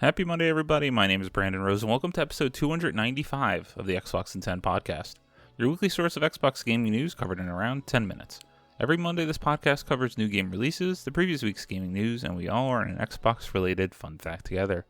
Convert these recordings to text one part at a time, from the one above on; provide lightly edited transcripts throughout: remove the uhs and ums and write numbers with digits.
Happy Monday, everybody. My name is Brandon Rose, and welcome to episode 295 of the Xbox in 10 podcast, your weekly source of Xbox gaming news covered in around 10 minutes. Every Monday, this podcast covers new game releases, the previous week's gaming news, and we all learn an Xbox-related fun fact together.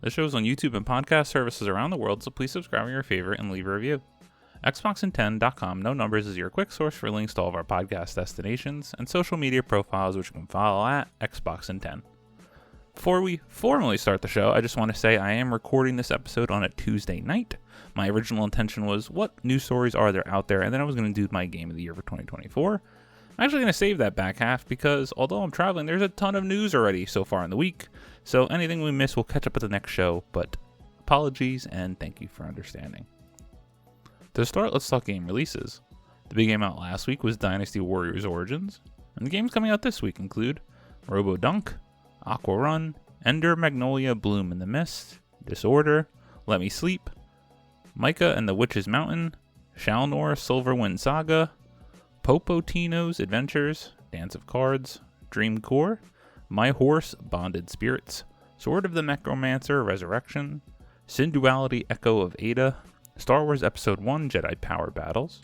The show is on YouTube and podcast services around the world, so please subscribe to your favorite and leave a review. Xboxin10.com, no numbers, is your quick source for links to all of our podcast destinations and social media profiles, which you can follow at Xboxin10. Before we formally start the show, I just want to say I am recording this episode on a Tuesday night. My original intention was, what news stories are there out there? And then I was going to do my game of the year for 2024. I'm actually going to save that back half because, although I'm traveling, there's a ton of news already so far in the week. So anything we miss, we'll catch up at the next show. But apologies and thank you for understanding. To start, let's talk game releases. The big game out last week was Dynasty Warriors Origins. And the games coming out this week include Robo Dunk, Aqua Run, Ender Magnolia Bloom in the Mist, Disorder, Let Me Sleep, Micah and the Witch's Mountain, Shalnor Silverwind Saga, Popotino's Adventures, Dance of Cards, Dream Core, My Horse Bonded Spirits, Sword of the Necromancer Resurrection, Synduality Echo of Ada, Star Wars Episode 1 Jedi Power Battles,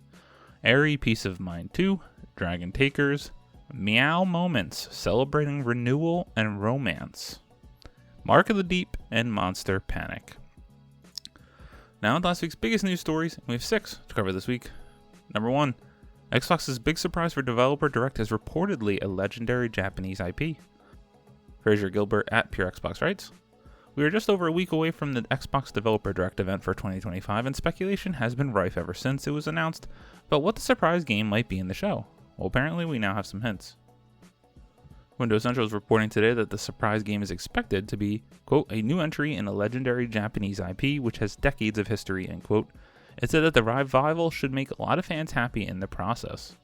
Airy Peace of Mind 2, Dragon Takers, Meow Moments, celebrating renewal and romance, Mark of the Deep, and Monster Panic. Now, last week's biggest news stories, we have 6 to cover this week. Number 1, Xbox's big surprise for Developer Direct is reportedly a legendary Japanese IP. Fraser Gilbert at Pure Xbox writes, "We are just over a week away from the Xbox Developer Direct event for 2025, and speculation has been rife ever since it was announced about what the surprise game might be in the show. Well, apparently we now have some hints. Windows Central is reporting today that the surprise game is expected to be, quote, a new entry in a legendary Japanese IP which has decades of history, end quote. It said that the revival should make a lot of fans happy in the process.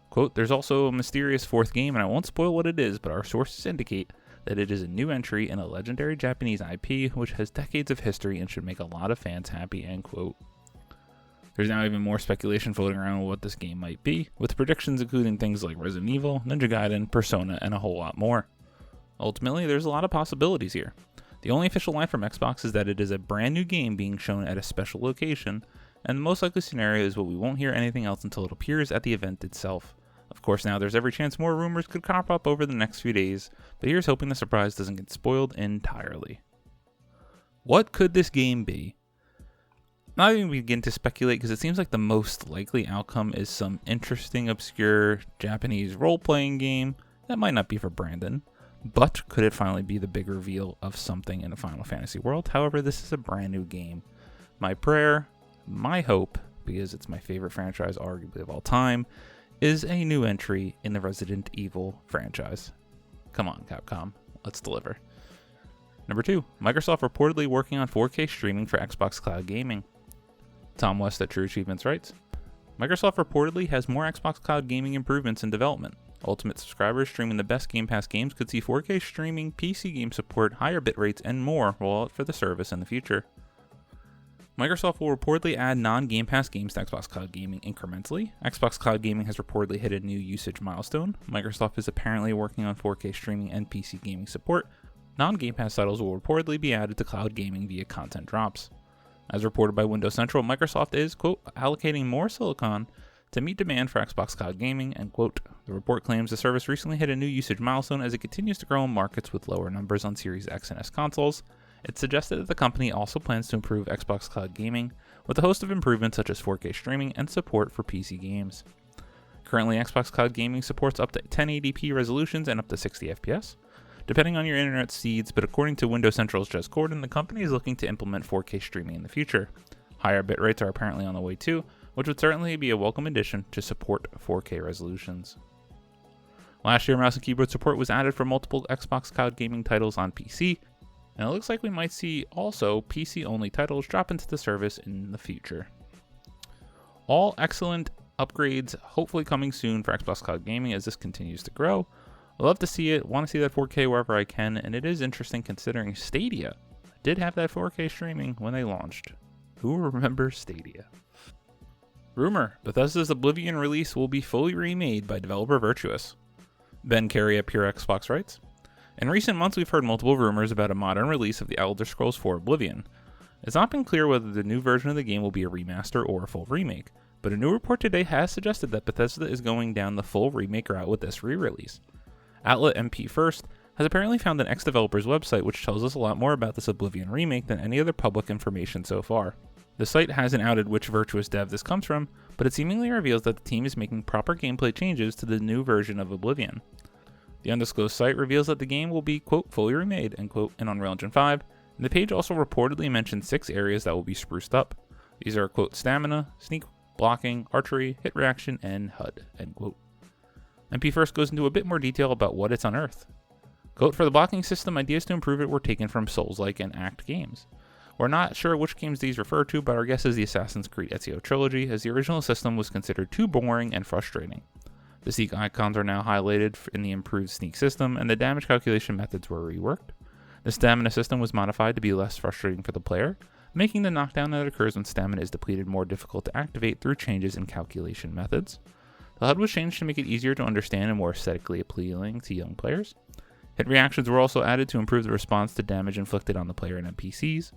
Quote, there's also a mysterious fourth game, and I won't spoil what it is, but our sources indicate that it is a new entry in a legendary Japanese IP which has decades of history and should make a lot of fans happy, end quote. There's now even more speculation floating around what this game might be, with predictions including things like Resident Evil, Ninja Gaiden, Persona, and a whole lot more. Ultimately, there's a lot of possibilities here. The only official line from Xbox is that it is a brand new game being shown at a special location, and the most likely scenario is we won't hear anything else until it appears at the event itself. Of course, now there's every chance more rumors could crop up over the next few days, but here's hoping the surprise doesn't get spoiled entirely. What could this game be? Not even begin to speculate because it seems like the most likely outcome is some interesting, obscure Japanese role-playing game that might not be for Brandon, but could it finally be the big reveal of something in the Final Fantasy world? However, this is a brand new game. My prayer, my hope, because it's my favorite franchise arguably of all time, is a new entry in the Resident Evil franchise. Come on, Capcom, let's deliver. Number 2, Microsoft reportedly working on 4K streaming for Xbox Cloud Gaming. Tom West at True Achievements writes, Microsoft reportedly has more Xbox Cloud Gaming improvements in development. Ultimate subscribers streaming the best Game Pass games could see 4K streaming, PC game support, higher bit rates, and more roll out for the service in the future. Microsoft will reportedly add non-Game Pass games to Xbox Cloud Gaming incrementally. Xbox Cloud Gaming has reportedly hit a new usage milestone. Microsoft is apparently working on 4K streaming and PC gaming support. Non-Game Pass titles will reportedly be added to Cloud Gaming via content drops. As reported by Windows Central, Microsoft is, quote, allocating more silicon to meet demand for Xbox Cloud Gaming, end quote. The report claims the service recently hit a new usage milestone as it continues to grow in markets with lower numbers on Series X and S consoles. It suggested that the company also plans to improve Xbox Cloud Gaming with a host of improvements such as 4K streaming and support for PC games. Currently, Xbox Cloud Gaming supports up to 1080p resolutions and up to 60 FPS. Depending on your internet speeds, but according to Windows Central's Jez Corden, the company is looking to implement 4K streaming in the future. Higher bit rates are apparently on the way too, which would certainly be a welcome addition to support 4K resolutions. Last year, mouse and keyboard support was added for multiple Xbox Cloud Gaming titles on PC, and it looks like we might see also PC-only titles drop into the service in the future. All excellent upgrades hopefully coming soon for Xbox Cloud Gaming as this continues to grow. I love to see it, want to see that 4K wherever I can, and it is interesting considering Stadia did have that 4K streaming when they launched. Who remembers Stadia? Rumor, Bethesda's Oblivion release will be fully remade by developer Virtuous. Ben Carey at Pure Xbox writes, In recent months, we've heard multiple rumors about a modern release of The Elder Scrolls IV Oblivion. It's not been clear whether the new version of the game will be a remaster or a full remake, but a new report today has suggested that Bethesda is going down the full remake route with this re-release. Outlet MP First has apparently found an ex-developer's website which tells us a lot more about this Oblivion remake than any other public information so far. The site hasn't outed which virtuous dev this comes from, but it seemingly reveals that the team is making proper gameplay changes to the new version of Oblivion. The undisclosed site reveals that the game will be, quote, fully remade, end quote, in Unreal Engine 5, and the page also reportedly mentions 6 areas that will be spruced up. These are, quote, stamina, sneak, blocking, archery, hit reaction, and HUD, end quote. MP First goes into a bit more detail about what it's unearthed. Quote, for the blocking system, ideas to improve it were taken from Souls-like and Act games. We're not sure which games these refer to, but our guess is the Assassin's Creed Ezio trilogy, as the original system was considered too boring and frustrating. The sneak icons are now highlighted in the improved sneak system, and the damage calculation methods were reworked. The stamina system was modified to be less frustrating for the player, making the knockdown that occurs when stamina is depleted more difficult to activate through changes in calculation methods. The HUD was changed to make it easier to understand and more aesthetically appealing to young players. Hit reactions were also added to improve the response to damage inflicted on the player and NPCs.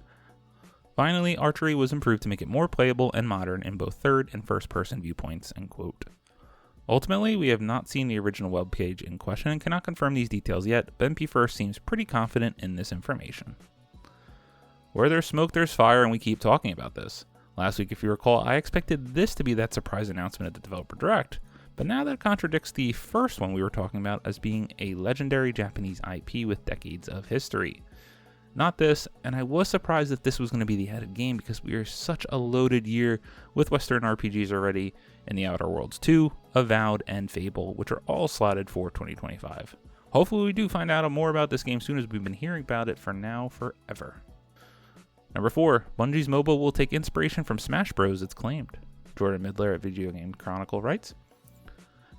Finally, archery was improved to make it more playable and modern in both third and first-person viewpoints, end quote. Ultimately, we have not seen the original webpage in question and cannot confirm these details yet, but MP First seems pretty confident in this information. Where there's smoke, there's fire, and we keep talking about this. Last week, if you recall, I expected this to be that surprise announcement at the Developer Direct, but now that contradicts the first one we were talking about as being a legendary Japanese IP with decades of history. Not this, and I was surprised if this was going to be the added game because we are such a loaded year with Western RPGs already in The Outer Worlds 2, Avowed, and Fable, which are all slotted for 2025. Hopefully we do find out more about this game soon, as we've been hearing about it for now forever. Number 4, Bungie's MOBA will take inspiration from Smash Bros, it's claimed. Jordan Midler at Video Game Chronicle writes,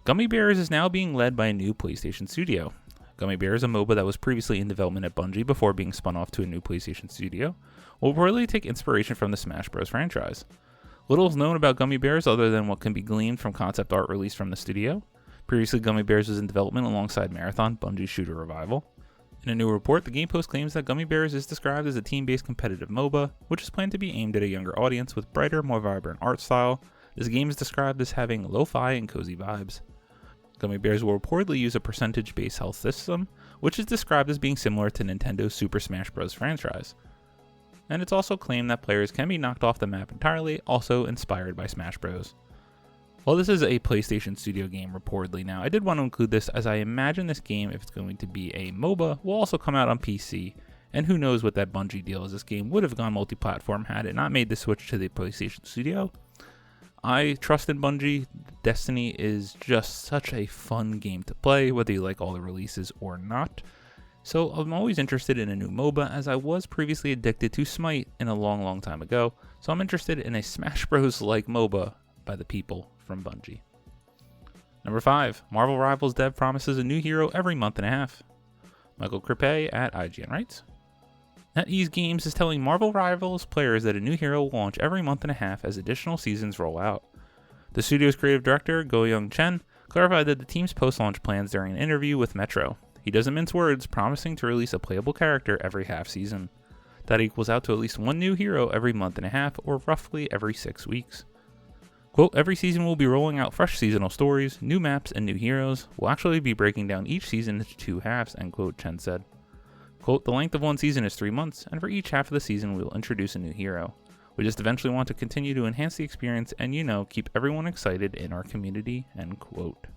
Gummy Bears is now being led by a new PlayStation studio. Gummy Bears, a MOBA that was previously in development at Bungie before being spun off to a new PlayStation studio, will reportedly take inspiration from the Smash Bros franchise. Little is known about Gummy Bears other than what can be gleaned from concept art released from the studio. Previously, Gummy Bears was in development alongside Marathon, Bungie's shooter revival. In a new report, the Game Post claims that Gummy Bears is described as a team-based competitive MOBA, which is planned to be aimed at a younger audience with brighter, more vibrant art style. This game is described as having lo-fi and cozy vibes. Gummy Bears will reportedly use a percentage-based health system, which is described as being similar to Nintendo's Super Smash Bros. Franchise. And it's also claimed that players can be knocked off the map entirely, also inspired by Smash Bros. While this is a PlayStation Studio game reportedly now, I did want to include this as I imagine this game, if it's going to be a MOBA, will also come out on PC, and who knows what that Bungie deal is. This game would have gone multi-platform had it not made the switch to the PlayStation Studio. I trust in Bungie. Destiny is just such a fun game to play, whether you like all the releases or not. So I'm always interested in a new MOBA, as I was previously addicted to Smite in a long time ago, so I'm interested in a Smash Bros-like MOBA by the people from Bungie. Number 5, Marvel Rivals dev promises a new hero every month and a half. Michael Crepe at IGN writes, NetEase Games is telling Marvel Rivals players that a new hero will launch every month and a half as additional seasons roll out. The studio's creative director, Go-Young Chen, clarified that the team's post-launch plans during an interview with Metro. He doesn't mince words, promising to release a playable character every half season. That equals out to at least one new hero every month and a half, or roughly every 6 weeks. Quote, every season will be rolling out fresh seasonal stories, new maps, and new heroes. We'll actually be breaking down each season into 2 halves, end quote, Chen said. Quote, the length of one season is 3 months, and for each half of the season we will introduce a new hero. We just eventually want to continue to enhance the experience and, keep everyone excited in our community, end quote.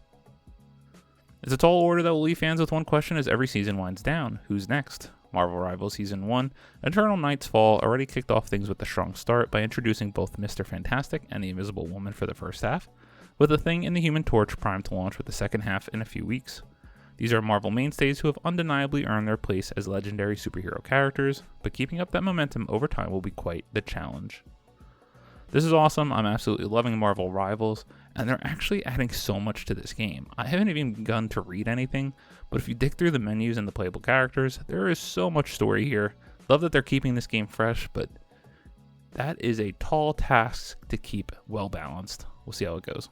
It's a tall order that will leave fans with one question as every season winds down. Who's next? Marvel Rivals Season 1, Eternal Night's Fall already kicked off things with a strong start by introducing both Mr. Fantastic and the Invisible Woman for the first half, with the Thing and the Human Torch primed to launch with the second half in a few weeks. These are Marvel mainstays who have undeniably earned their place as legendary superhero characters, but keeping up that momentum over time will be quite the challenge. This is awesome. I'm absolutely loving Marvel Rivals, and they're actually adding so much to this game. I haven't even begun to read anything, but if you dig through the menus and the playable characters, there is so much story here. Love that they're keeping this game fresh, but that is a tall task to keep well balanced. We'll see how it goes.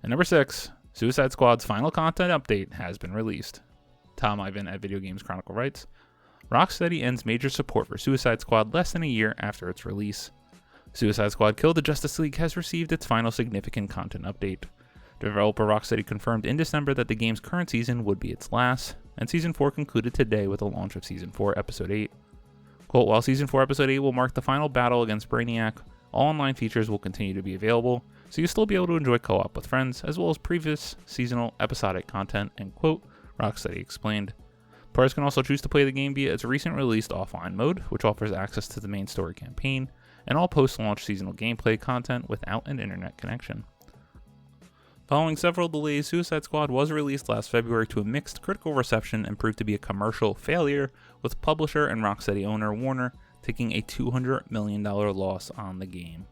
And number 6, Suicide Squad's final content update has been released. Tom Ivan at Video Games Chronicle writes, Rocksteady ends major support for Suicide Squad less than a year after its release. Suicide Squad Kill the Justice League has received its final significant content update. Developer Rocksteady confirmed in December that the game's current season would be its last, and Season 4 concluded today with the launch of Season 4 Episode 8. Quote, while Season 4 Episode 8 will mark the final battle against Brainiac, all online features will continue to be available, so you'll still be able to enjoy co-op with friends, as well as previous seasonal episodic content, end quote, Rocksteady explained. Players can also choose to play the game via its recent released offline mode, which offers access to the main story campaign, and all post-launch seasonal gameplay content without an internet connection. Following several delays, Suicide Squad was released last February to a mixed critical reception and proved to be a commercial failure, with publisher and Rocksteady owner Warner taking a $200 million loss on the game.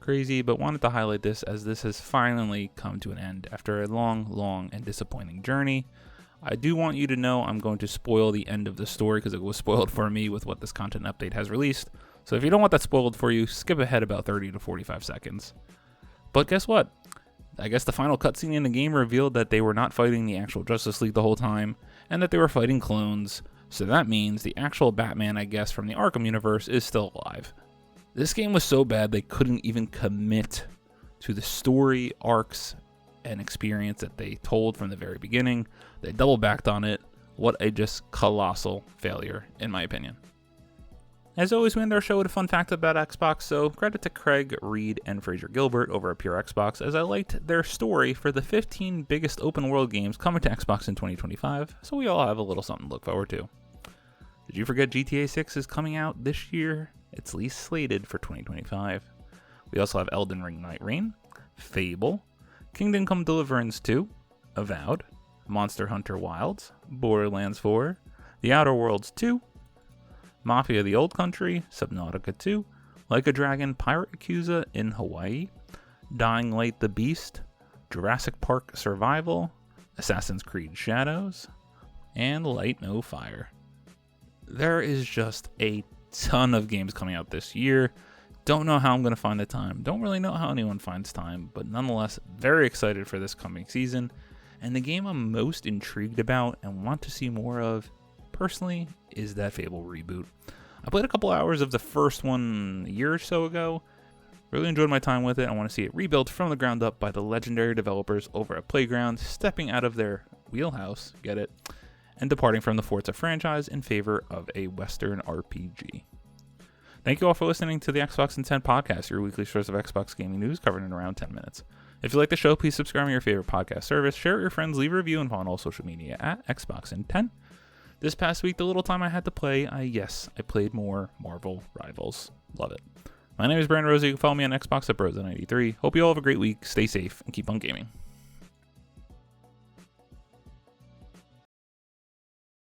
Crazy, but wanted to highlight this as this has finally come to an end after a long and disappointing journey. I do want you to know I'm going to spoil the end of the story because it was spoiled for me with what this content update has released. So if you don't want that spoiled for you, skip ahead about 30 to 45 seconds. But guess what? I guess the final cutscene in the game revealed that they were not fighting the actual Justice League the whole time, and that they were fighting clones, so that means the actual Batman, I guess, from the Arkham universe is still alive. This game was so bad they couldn't even commit to the story, arcs, and experience that they told from the very beginning. They double backed on it. What a just colossal failure, in my opinion. As always, we end our show with a fun fact about Xbox, so credit to Craig, Reed, and Fraser Gilbert over at Pure Xbox, as I liked their story for the 15 biggest open-world games coming to Xbox in 2025, so we all have a little something to look forward to. Did you forget GTA 6 is coming out this year? It's at least slated for 2025. We also have Elden Ring Night Reign, Fable, Kingdom Come Deliverance 2, Avowed, Monster Hunter Wilds, Borderlands 4, The Outer Worlds 2, Mafia the Old Country, Subnautica 2, Like a Dragon Pirate Yakuza in Hawaii, Dying Light the Beast, Jurassic Park Survival, Assassin's Creed Shadows, and Light No Fire. There is just a ton of games coming out this year. Don't know how I'm going to find the time. Don't really know how anyone finds time, but nonetheless, very excited for this coming season. And the game I'm most intrigued about and want to see more of, personally, is that Fable reboot. I played a couple hours of the first one a year or so ago. Really enjoyed my time with it. I want to see it rebuilt from the ground up by the legendary developers over at Playground, stepping out of their wheelhouse, get it, and departing from the Forza franchise in favor of a Western RPG. Thank you all for listening to the Xbox in 10 podcast, your weekly source of Xbox gaming news covered in around 10 minutes. If you like the show, please subscribe to your favorite podcast service, share it with your friends, leave a review, and follow on all social media at Xbox in 10. This past week, the little time I had to play, I played more Marvel Rivals. Love it. My name is Brandon Rosa. You can follow me on Xbox at Broza93. Hope you all have a great week. Stay safe and keep on gaming.